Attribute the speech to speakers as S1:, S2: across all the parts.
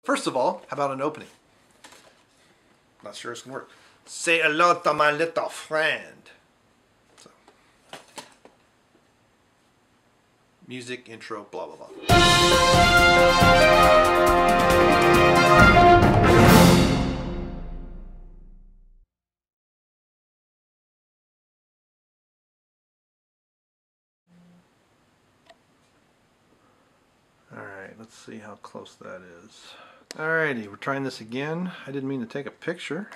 S1: First of all, how about an opening? Not sure it's gonna work. Say hello to my little friend. So, music, intro, blah blah blah. Alright, let's see how close that is. Alrighty, we're trying this again. I didn't mean to take a picture.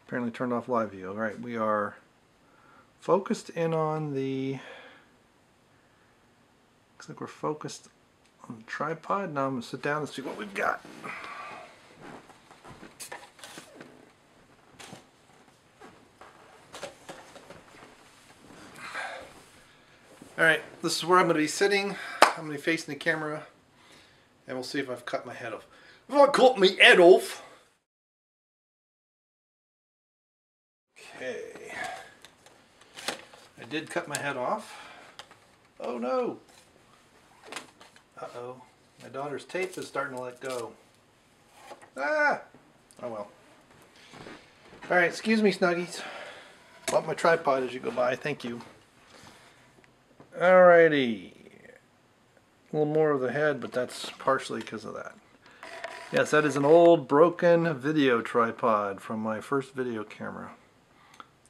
S1: Apparently turned off live view. Alright, we are focused in on the... Looks like we're focused on the tripod. Now I'm going to sit down and see what we've got. Alright, this is where I'm going to be sitting. I'm going to be facing the camera. And we'll see if I've cut my head off. If I cut my head off... Okay. I did cut my head off. Oh no! Uh-oh. My daughter's tape is starting to let go. Ah! Oh well. Alright, excuse me, Snuggies. Bump my tripod as you go by. Thank you. Alrighty. A little more of the head, but that's partially because of that. Yes, that is an old broken video tripod from my first video camera.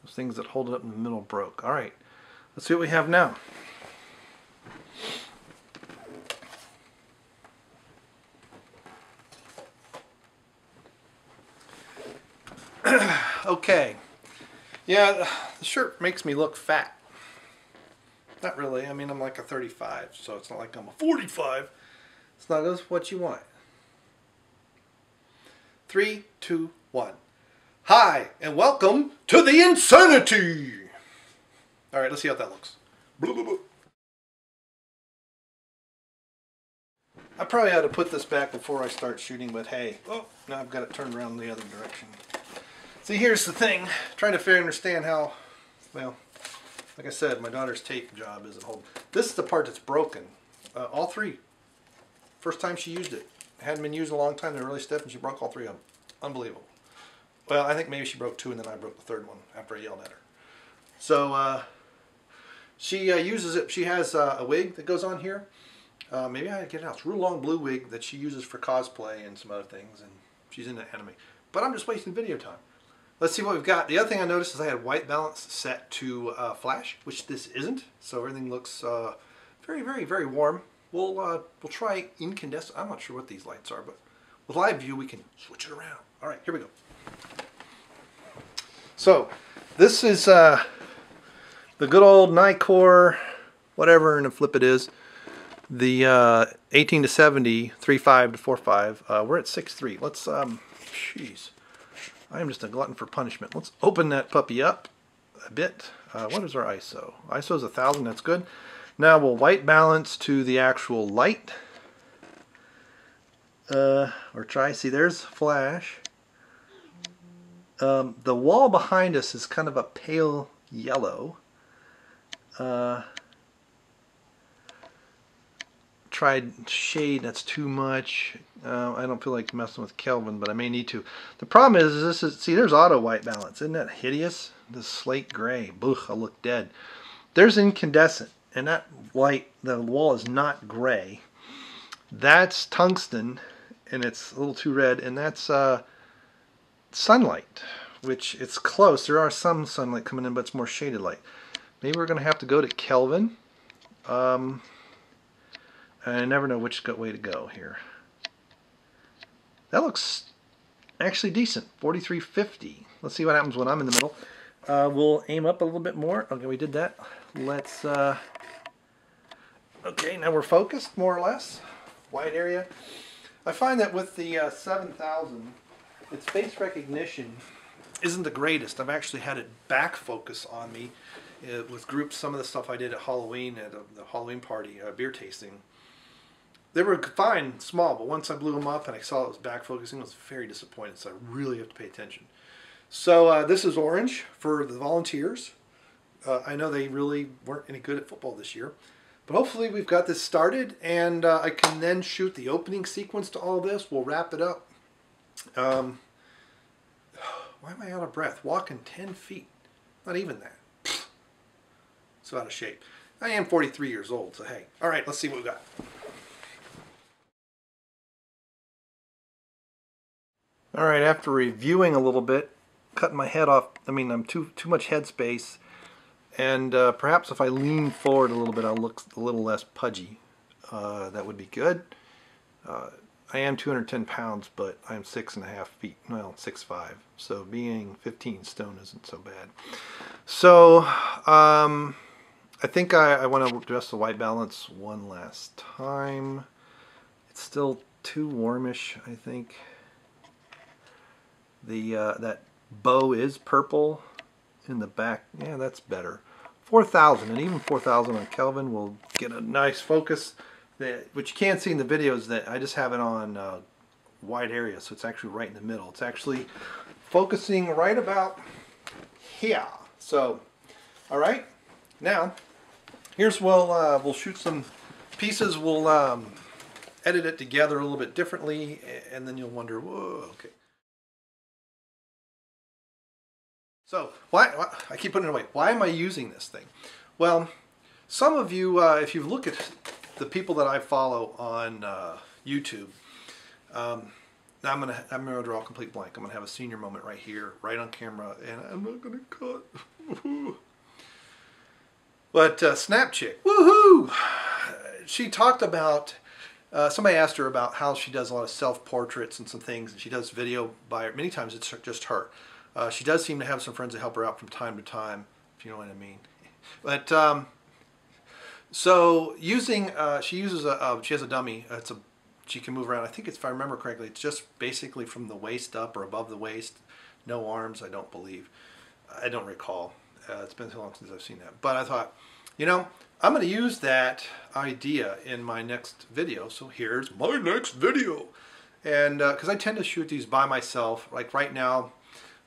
S1: Those things that hold it up in the middle broke. Alright, let's see what we have now. Okay. Yeah, the shirt makes me look fat. Not really. I mean, I'm like a 35, so it's not like I'm a 45. It's not what you want. 3, 2, 1. Hi, and welcome to the insanity! Alright, let's see how that looks. Blah, blah, blah. I probably ought to put this back before I start shooting, but hey, oh, now I've got it turned around the other direction. See, here's the thing. Trying to understand how, well, like I said, my daughter's tape job isn't holding. This is the part that's broken. All three. First time she used it. It hadn't been used in a long time. They're really stiff, and she broke all three of them. Unbelievable. Well, I think maybe she broke two, and then I broke the third one after I yelled at her. So she uses it. She has a wig that goes on here. Maybe I get it out. It's a real long blue wig that she uses for cosplay and some other things, and she's into anime. But I'm just wasting video time. Let's see what we've got. The other thing I noticed is I had white balance set to flash, which this isn't. So everything looks very, very, very warm. We'll try incandescent. I'm not sure what these lights are, but with live view we can switch it around. All right, here we go. So this is the good old Nikon, whatever in a flip it is. The 18 to 70, 3.5 to 4.5. We're at 6.3. Let's jeez. I am just a glutton for punishment. Let's open that puppy up a bit. What is our ISO? ISO is 1000, that's good. Now we'll white balance to the actual light. Or try, see there's flash. The wall behind us is kind of a pale yellow. Tried shade, that's too much. I don't feel like messing with Kelvin, but I may need to. The problem is this is, see there's auto white balance. Isn't that hideous? This slate gray. Ugh, I look dead. There's incandescent, and that light, the wall is not gray. That's tungsten, and it's a little too red, and that's sunlight, which it's close. There are some sunlight coming in, but it's more shaded light. Maybe we're going to have to go to Kelvin. I never know which way to go here. That looks actually decent. 4350. Let's see what happens when I'm in the middle. We'll aim up a little bit more. Okay, we did that. Let's... Okay, now we're focused, more or less. Wide area. I find that with the 7000, its face recognition isn't the greatest. I've actually had it back focus on me with groups. Some of the stuff I did at Halloween, at the Halloween party, beer tasting. They were fine, small, but once I blew them up and I saw it was back focusing, I was very disappointed, so I really have to pay attention. So this is orange for the volunteers. I know they really weren't any good at football this year, But hopefully we've got this started, and I can then shoot the opening sequence to all this. We'll wrap it up. Why am I out of breath? Walking 10 feet. Not even that. So out of shape. I am 43 years old, so hey. All right, let's see what we got. All right, after reviewing a little bit, cutting my head off, I'm too much head space, and perhaps if I lean forward a little bit, I'll look a little less pudgy. That would be good. I am 210 pounds, but I'm 6.5 feet, well, 6'5", so being 15 stone isn't so bad. So, I think I want to adjust the white balance one last time. It's still too warmish, I think. That bow is purple in the back. Yeah, that's better. 4,000, and even 4,000 on Kelvin will get a nice focus. What you can't see in the video is that I just have it on wide area, so it's actually right in the middle. It's actually focusing right about here. So, all right, now here's we'll shoot some pieces. We'll edit it together a little bit differently, and then you'll wonder, whoa, okay. So why I keep putting it away. Why am I using this thing? Well, some of you, if you look at the people that I follow on YouTube, now I'm gonna draw a complete blank. I'm gonna have a senior moment right here, right on camera, and I'm not gonna cut. But TheSnapChick, woohoo! She talked about. Somebody asked her about how she does a lot of self-portraits and some things, and she does video by many times it's just her. She does seem to have some friends that help her out from time to time, if you know what I mean. But so using, she has a dummy. She can move around. I think it's, if I remember correctly, it's just basically from the waist up or above the waist. No arms, I don't believe. I don't recall. It's been so long since I've seen that. But I thought, you know, I'm going to use that idea in my next video. So here's my next video. And because I tend to shoot these by myself, like right now.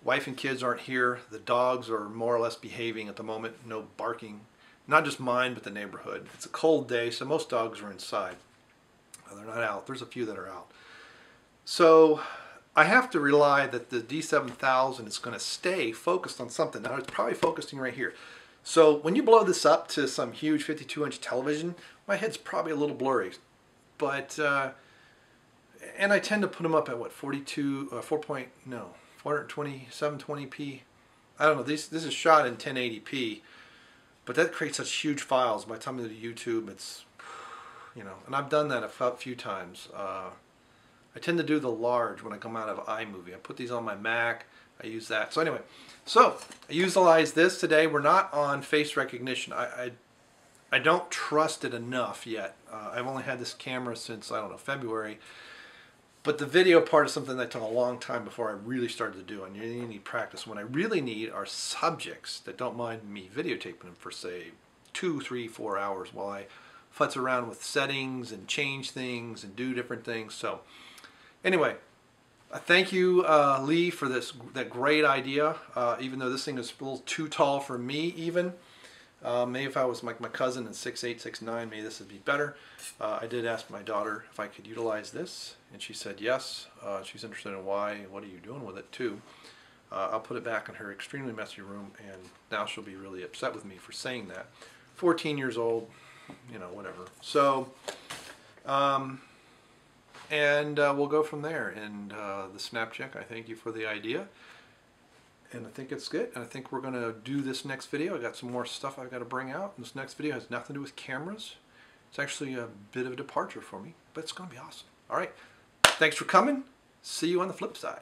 S1: Wife and kids aren't here. The dogs are more or less behaving at the moment. No barking. Not just mine, but the neighborhood. It's a cold day, so most dogs are inside. They're not out. There's a few that are out. So I have to rely that the D7000 is going to stay focused on something. Now it's probably focusing right here. So when you blow this up to some huge 52-inch television, my head's probably a little blurry. But, and I tend to put them up at what, 420, 720p. I don't know, this is shot in 1080p, but that creates such huge files. By the time I do YouTube, it's, you know, and I've done that a few times. I tend to do the large when I come out of iMovie. I put these on my Mac, I use that. So anyway, so I utilize this today. We're not on face recognition. I don't trust it enough yet. I've only had this camera since, I don't know, February. But the video part is something that took a long time before I really started to do, and you need practice. What I really need are subjects that don't mind me videotaping them for, say, 2, 3, 4 hours while I futz around with settings and change things and do different things. So anyway, thank you, Lee, for that great idea, even though this thing is a little too tall for me even. Maybe if I was like my cousin and 6'8", 6'9", maybe this would be better. I did ask my daughter if I could utilize this, and she said yes. She's interested in why, what are you doing with it too. I'll put it back in her extremely messy room, and now she'll be really upset with me for saying that. 14 years old, you know, whatever. So, and we'll go from there. And TheSnapChick, I thank you for the idea. And I think it's good. And I think we're going to do this next video. I got some more stuff I've got to bring out. This next video has nothing to do with cameras. It's actually a bit of a departure for me, but it's going to be awesome. All right. Thanks for coming. See you on the flip side.